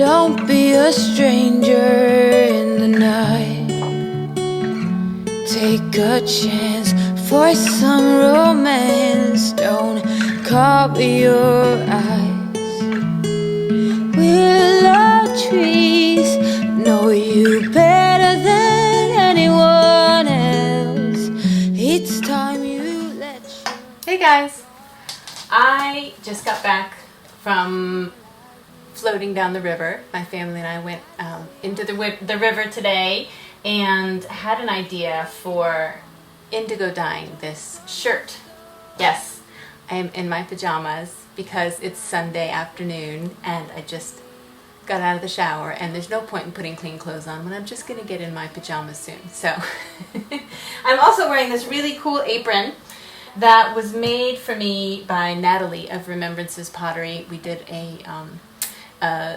Don't be a stranger in the night. Take a chance for some romance. Don't cover your eyes. Willow trees know you better than anyone else. It's time you let your... Hey guys! I just got back from floating down the river. My family and I went into the river today and had an idea for indigo dyeing this shirt. Yes, I am in my pajamas because it's Sunday afternoon and I just got out of the shower and there's no point in putting clean clothes on when I'm just going to get in my pajamas soon. So I'm also wearing this really cool apron that was made for me by Natalie of Remembrances Pottery. We did a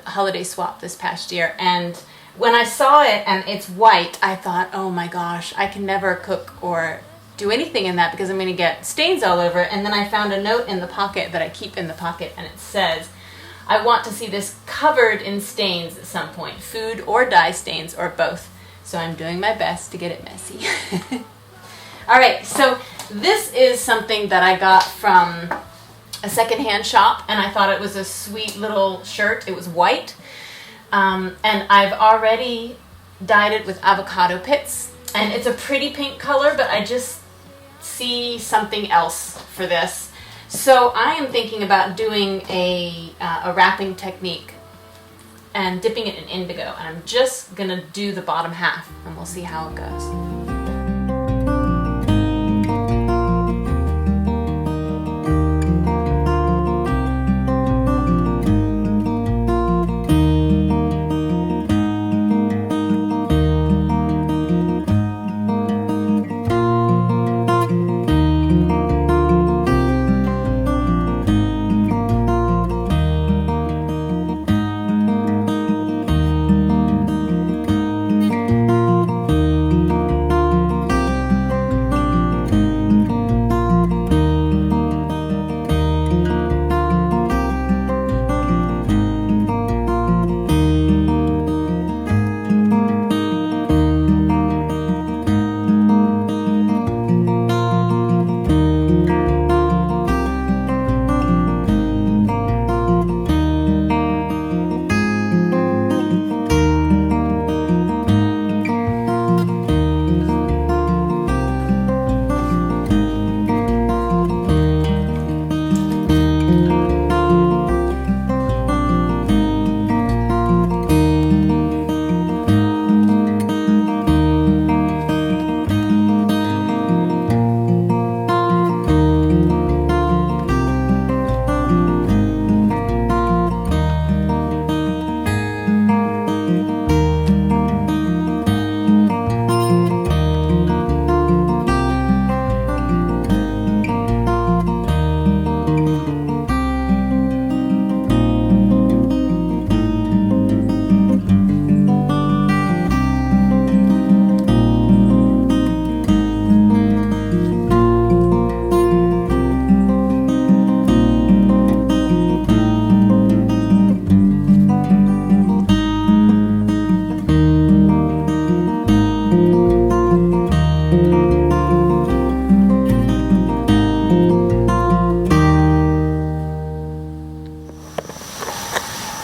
holiday swap this past year, and when I saw it and it's white, I thought, oh my gosh, I can never cook or do anything in that because I'm going to get stains all over. And then I found a note in the pocket that I keep in the pocket, and it says, I want to see this covered in stains at some point, food or dye stains or both. So I'm doing my best to get it messy. Alright, so this is something that I got from a secondhand shop, and I thought it was a sweet little shirt. It was white, and I've already dyed it with avocado pits, and it's a pretty pink color, but I just see something else for this. So I am thinking about doing a wrapping technique and dipping it in indigo, and I'm just gonna do the bottom half and we'll see how it goes.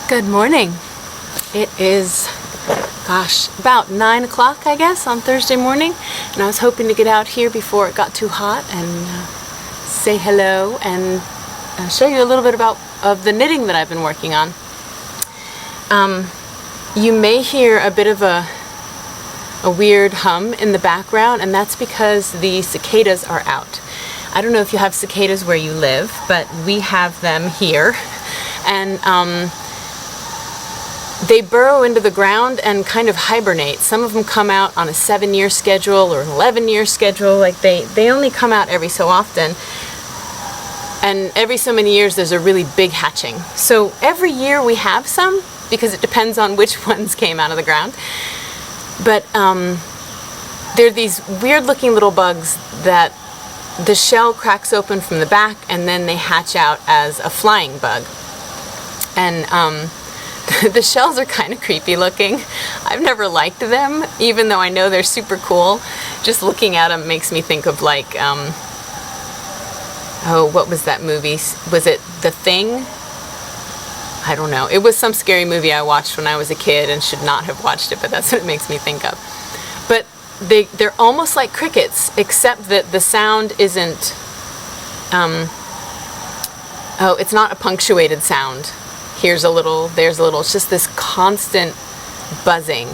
Good morning. It is, gosh, about 9 o'clock, I guess, on Thursday morning, and I was hoping to get out here before it got too hot and say hello and show you a little bit of the knitting that I've been working on. You may hear a bit of a weird hum in the background, and that's because the cicadas are out. I don't know if you have cicadas where you live, but we have them here, and they burrow into the ground and kind of hibernate. Some of them come out on a 7-year schedule or an 11-year schedule. Like they only come out every so often. And every so many years there's a really big hatching. So every year we have some because it depends on which ones came out of the ground. But they're these weird looking little bugs that the shell cracks open from the back and then they hatch out as a flying bug. And The shells are kind of creepy looking. I've never liked them, even though I know they're super cool. Just looking at them makes me think of like, oh, what was that movie? Was it The Thing? I don't know. It was some scary movie I watched when I was a kid and should not have watched it, but that's what it makes me think of. But they're almost like crickets, except that the sound isn't, oh, it's not a punctuated sound. Here's a little, there's a little. It's just this constant buzzing.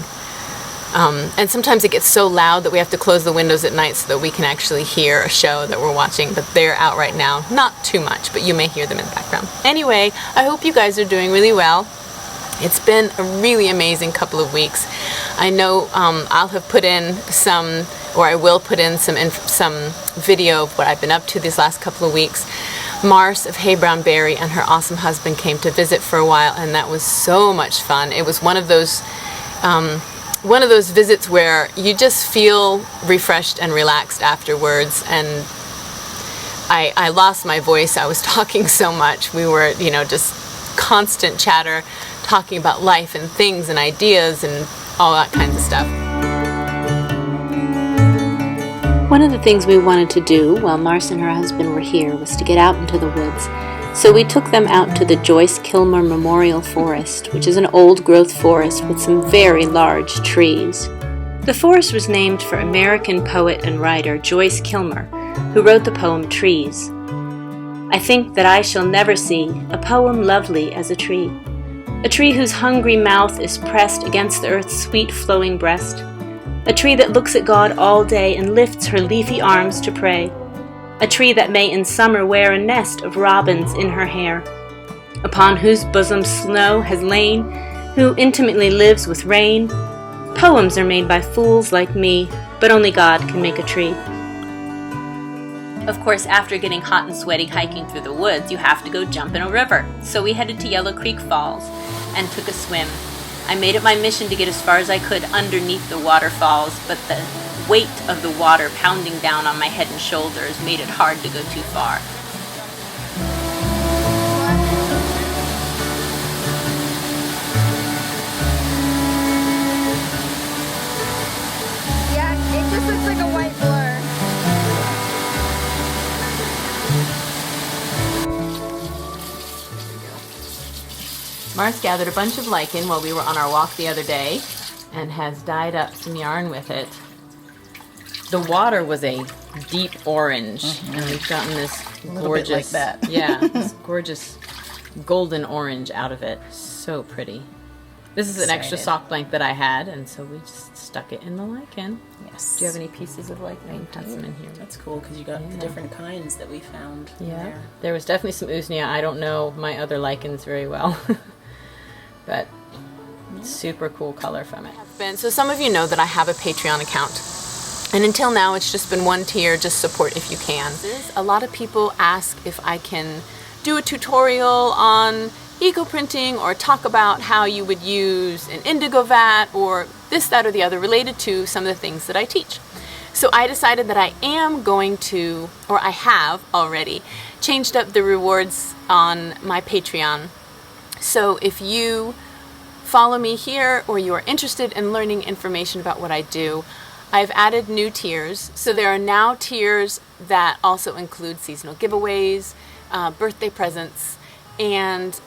And sometimes it gets so loud that we have to close the windows at night so that we can actually hear a show that we're watching. But they're out right now. Not too much, but you may hear them in the background. Anyway, I hope you guys are doing really well. It's been a really amazing couple of weeks. I know I'll have put in some, or I will put in some video of what I've been up to these last couple of weeks. Mars of Hey Brown Berry and her awesome husband came to visit for a while, and that was so much fun. It was one of those visits where you just feel refreshed and relaxed afterwards. And I lost my voice. I was talking so much. We were, you know, just constant chatter, talking about life and things and ideas and all that kinds of stuff. One of the things we wanted to do while Mars and her husband were here was to get out into the woods. So we took them out to the Joyce Kilmer Memorial Forest, which is an old-growth forest with some very large trees. The forest was named for American poet and writer Joyce Kilmer, who wrote the poem Trees. I think that I shall never see a poem lovely as a tree whose hungry mouth is pressed against the earth's sweet flowing breast, a tree that looks at God all day and lifts her leafy arms to pray, a tree that may in summer wear a nest of robins in her hair, upon whose bosom snow has lain, who intimately lives with rain. Poems are made by fools like me, but only God can make a tree. Of course, after getting hot and sweaty hiking through the woods, you have to go jump in a river. So we headed to Yellow Creek Falls and took a swim. I made it my mission to get as far as I could underneath the waterfalls, but the weight of the water pounding down on my head and shoulders made it hard to go too far. Yeah, it just looks like a white blur. Mars gathered a bunch of lichen while we were on our walk the other day and has dyed up some yarn with it. The water was a deep orange, and we've gotten this gorgeous, bit like that. yeah, this gorgeous golden orange out of it. So pretty. This is an extra sock blanket that I had, and so we just stuck it in the lichen. Yes. Do you have any pieces of lichen? I have some in here. That's cool because you got the different kinds that we found. Yeah, there was definitely some usnea. I don't know my other lichens very well, but super cool color from it. So some of you know that I have a Patreon account, and until now it's just been one tier, just support if you can. A lot of people ask if I can do a tutorial on ecoprinting or talk about how you would use an indigo vat or this, that, or the other related to some of the things that I teach. So I decided that I am going to, or I have already, changed up the rewards on my Patreon. So if you follow me here or you are interested in learning information about what I do, I've added new tiers. So there are now tiers that also include seasonal giveaways, birthday presents, and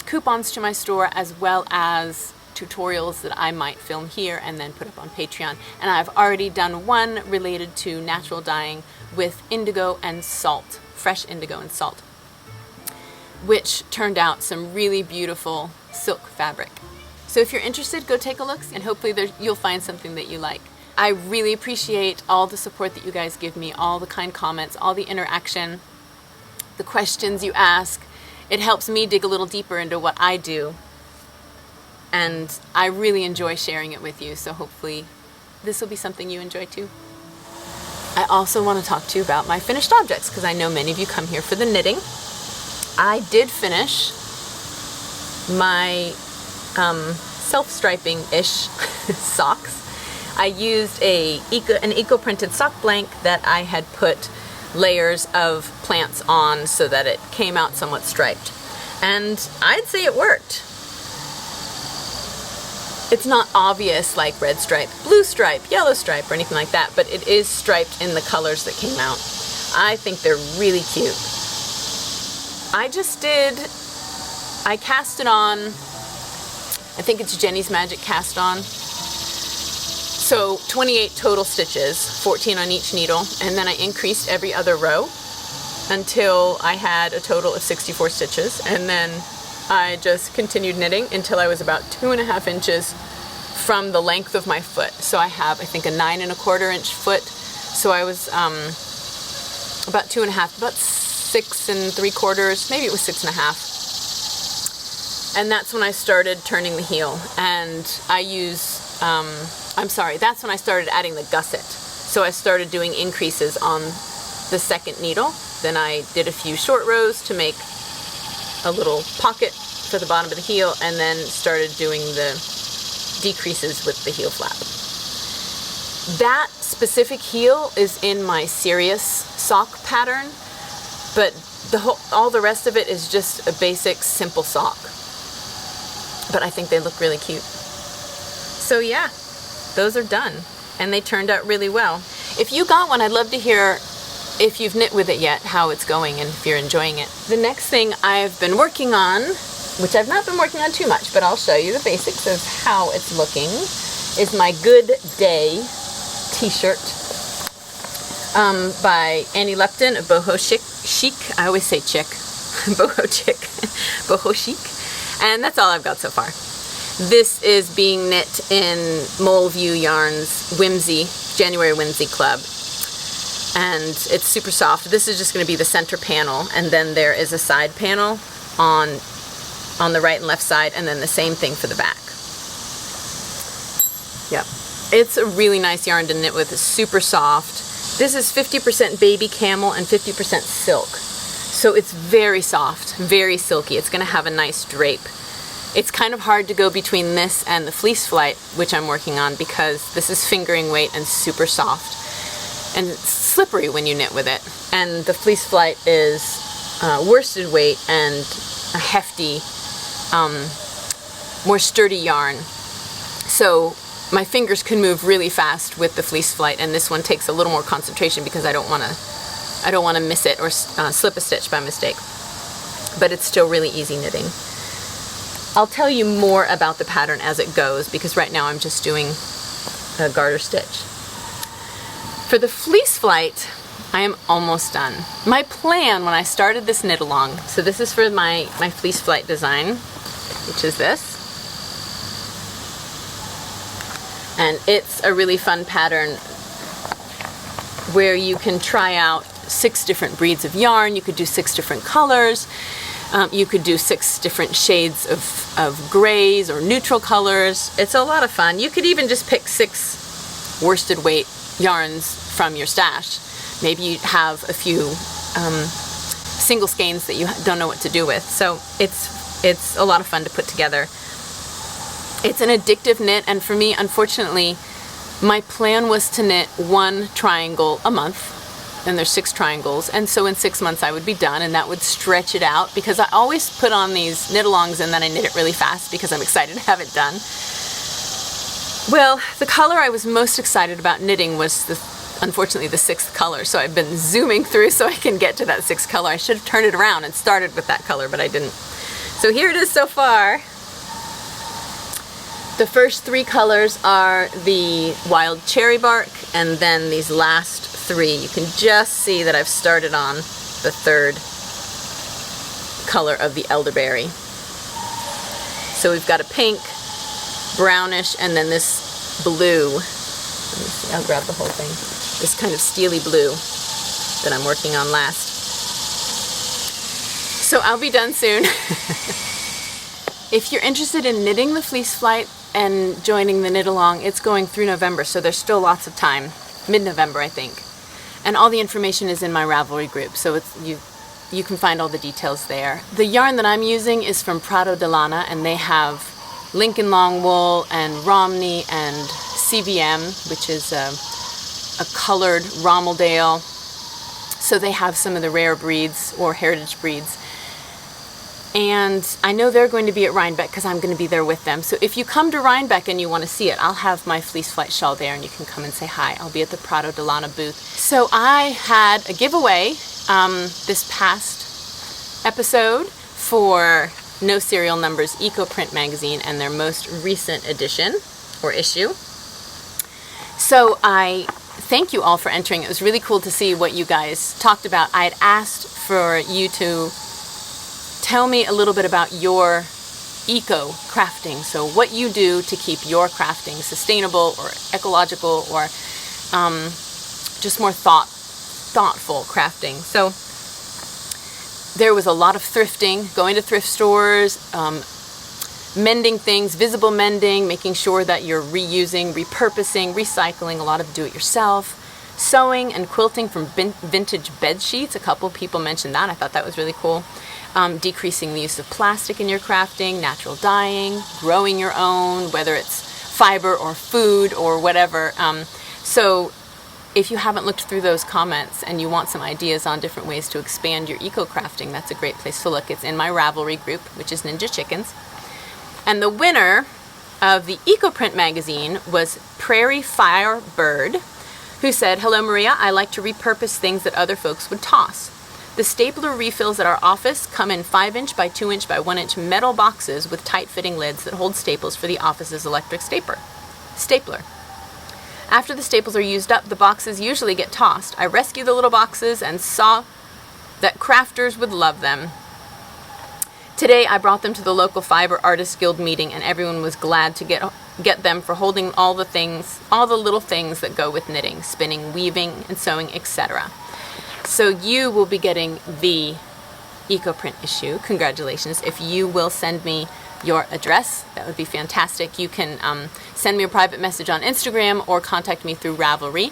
coupons to my store, as well as tutorials that I might film here and then put up on Patreon. And I've already done one related to natural dyeing with indigo and salt, fresh indigo and salt, which turned out some really beautiful silk fabric. So if you're interested, go take a look, and hopefully you'll find something that you like. I really appreciate all the support that you guys give me, all the kind comments, all the interaction, the questions you ask. It helps me dig a little deeper into what I do, and I really enjoy sharing it with you, so hopefully this will be something you enjoy too. I also want to talk to you about my finished objects, because I know many of you come here for the knitting. I did finish my self-striping-ish socks. I used an eco-printed sock blank that I had put layers of plants on so that it came out somewhat striped. And I'd say it worked. It's not obvious like red stripe, blue stripe, yellow stripe, or anything like that, but it is striped in the colors that came out. I think they're really cute. I cast it on, I think it's Jenny's Magic Cast On. So 28 total stitches, 14 on each needle, and then I increased every other row until I had a total of 64 stitches, and then I just continued knitting until I was about 2.5 inches from the length of my foot. So I have, I think, a 9.25 inch foot. So I was about 2.5, about 6.75, maybe it was 6.5. And that's when I started turning the heel. And I use, that's when I started adding the gusset. So I started doing increases on the second needle. Then I did a few short rows to make a little pocket for the bottom of the heel, and then started doing the decreases with the heel flap. That specific heel is in my serious sock pattern, but all the rest of it is just a basic simple sock. But I think they look really cute. So yeah, those are done, and they turned out really well. If you got one, I'd love to hear if you've knit with it yet, how it's going, and if you're enjoying it. The next thing I've been working on, which I've not been working on too much, but I'll show you the basics of how it's looking, is my Good Day t-shirt by Annie Lupton of Boho Chic. I always say chick. Boho Chic. Boho Chic. And that's all I've got so far. This is being knit in Mole View Yarns Whimsy, January Whimsy Club. And it's super soft. This is just going to be the center panel, and then there is a side panel on the right and left side, and then the same thing for the back. Yep. It's a really nice yarn to knit with. It's super soft. This is 50% baby camel and 50% silk. So it's very soft, very silky. It's going to have a nice drape. It's kind of hard to go between this and the fleece flight, which I'm working on, because this is fingering weight and super soft. And it's slippery when you knit with it. And the fleece flight is worsted weight and a hefty, more sturdy yarn. So my fingers can move really fast with the fleece flight, and this one takes a little more concentration because I don't want to miss it or slip a stitch by mistake. But it's still really easy knitting. I'll tell you more about the pattern as it goes, because right now I'm just doing a garter stitch. For the fleece flight, I am almost done. My plan when I started this knit along, so this is for my fleece flight design, which is this. And it's a really fun pattern where you can try out 6 different breeds of yarn. You could do 6 different colors. You could do 6 different shades of grays or neutral colors. It's a lot of fun. You could even just pick 6 worsted weight yarns from your stash. Maybe you have a few single skeins that you don't know what to do with. So it's a lot of fun to put together. It's an addictive knit, and for me, unfortunately, my plan was to knit 1 triangle a month, and there's 6 triangles, and so in 6 months I would be done, and that would stretch it out, because I always put on these knit-alongs and then I knit it really fast because I'm excited to have it done. Well, the color I was most excited about knitting was unfortunately the 6th color, so I've been zooming through so I can get to that 6th color. I should have turned it around and started with that color, but I didn't. So here it is so far. The first 3 colors are the wild cherry bark, and then these last 3. You can just see that I've started on the 3rd color of the elderberry. So we've got a pink, brownish, and then this blue. Let me see, I'll grab the whole thing. This kind of steely blue that I'm working on last. So I'll be done soon. If you're interested in knitting the fleece flight and joining the knit along, it's going through November, so there's still lots of time. Mid-November, I think. And all the information is in my Ravelry group, so you can find all the details there. The yarn that I'm using is from Prado de Lana, and they have Lincoln long wool and Romney and CVM, which is a colored Rommeldale. So they have some of the rare breeds or heritage breeds. And I know they're going to be at Rhinebeck because I'm going to be there with them. So if you come to Rhinebeck and you want to see it, I'll have my fleece flight shawl there and you can come and say hi. I'll be at the Prado de Lana booth. So I had a giveaway this past episode for No Serial Numbers Ecoprint magazine and their most recent edition or issue. So I thank you all for entering. It was really cool to see what you guys talked about. I had asked for you to tell me a little bit about your eco crafting. So what you do to keep your crafting sustainable or ecological or just more thoughtful crafting. So there was a lot of thrifting, going to thrift stores, mending things, visible mending, making sure that you're reusing, repurposing, recycling, a lot of do-it-yourself, sewing and quilting from vintage bed sheets. A couple people mentioned that. I thought that was really cool. Decreasing the use of plastic in your crafting, natural dyeing, growing your own, whether it's fiber or food or whatever. So if you haven't looked through those comments and you want some ideas on different ways to expand your eco-crafting, that's a great place to look. It's in my Ravelry group, which is Ninja Chickens. And the winner of the Ecoprint magazine was Prairie Firebird, who said, "Hello Maria, I like to repurpose things that other folks would toss. The stapler refills at our office come in 5-inch by 2-inch by 1-inch metal boxes with tight-fitting lids that hold staples for the office's electric stapler. After the staples are used up, the boxes usually get tossed. I rescue the little boxes and saw that crafters would love them. Today I brought them to the local Fiber Artists Guild meeting and everyone was glad to get them for holding all the little things that go with knitting, spinning, weaving, and sewing, etc. So you will be getting the Ecoprint issue. Congratulations. If you will send me your address, that would be fantastic. You can send me a private message on Instagram or contact me through Ravelry.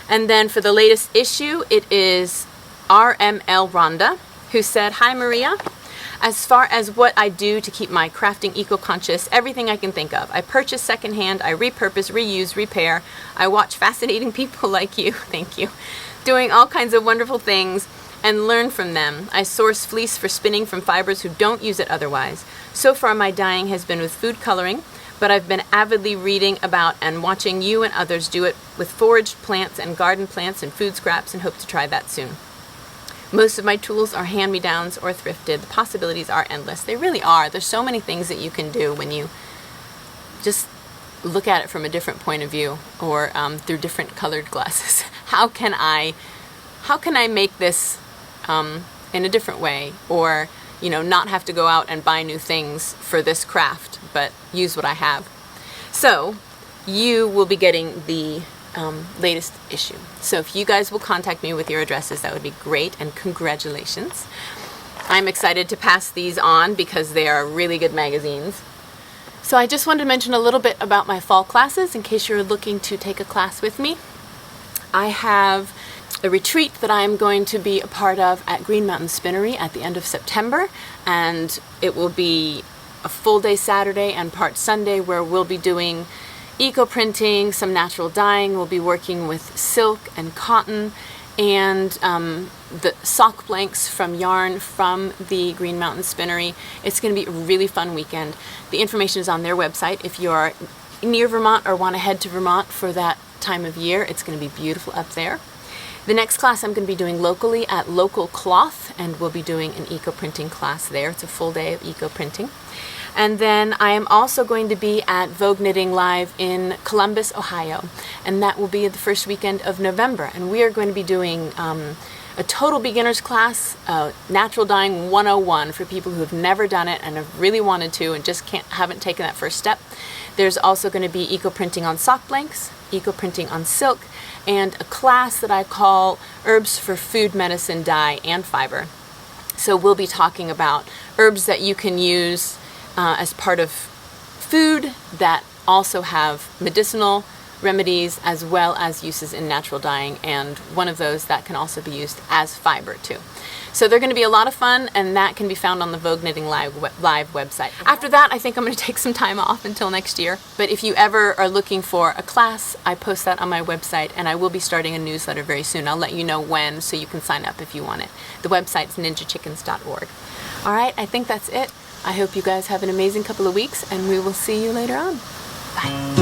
And then for the latest issue, it is RML Rhonda, who said, "Hi Maria. As far as what I do to keep my crafting eco-conscious, everything I can think of. I purchase secondhand, I repurpose, reuse, repair. I watch fascinating people like you," thank you, "doing all kinds of wonderful things and learn from them. I source fleece for spinning from fibers who don't use it otherwise. So far my dyeing has been with food coloring, but I've been avidly reading about and watching you and others do it with foraged plants and garden plants and food scraps and hope to try that soon. Most of my tools are hand-me-downs or thrifted. The possibilities are endless." They really are. There's so many things that you can do when you just look at it from a different point of view or through different colored glasses. How can I make this in a different way, or not have to go out and buy new things for this craft, but use what I have? So you will be getting the latest issue. So if you guys will contact me with your addresses, that would be great, and congratulations. I'm excited to pass these on because they are really good magazines. So I just wanted to mention a little bit about my fall classes in case you're looking to take a class with me. I have a retreat that I'm going to be a part of at Green Mountain Spinnery at the end of September, and it will be a full day Saturday and part Sunday where we'll be doing eco-printing, some natural dyeing. We'll be working with silk and cotton and the sock blanks from yarn from the Green Mountain Spinnery. It's going to be a really fun weekend. The information is on their website. If you are near Vermont or want to head to Vermont for that time of year, it's going to be beautiful up there. The next class I'm going to be doing locally at Local Cloth, and we'll be doing an eco-printing class there. It's a full day of eco-printing. And then I am also going to be at Vogue Knitting Live in Columbus, Ohio, and that will be the first weekend of November. And we are going to be doing a total beginner's class, natural dyeing 101 for people who have never done it and have really wanted to and just haven't taken that first step. There's also going to be eco-printing on sock blanks, eco-printing on silk, and a class that I call Herbs for Food, Medicine, Dye, and Fiber. So we'll be talking about herbs that you can use as part of food that also have medicinal remedies as well as uses in natural dyeing, and one of those that can also be used as fiber too. So they're going to be a lot of fun, and that can be found on the Vogue Knitting Live website. After that, I think I'm going to take some time off until next year. But if you ever are looking for a class, I post that on my website, and I will be starting a newsletter very soon. I'll let you know when, so you can sign up if you want it. The website's ninjachickens.org. All right, I think that's it. I hope you guys have an amazing couple of weeks, and we will see you later on. Bye.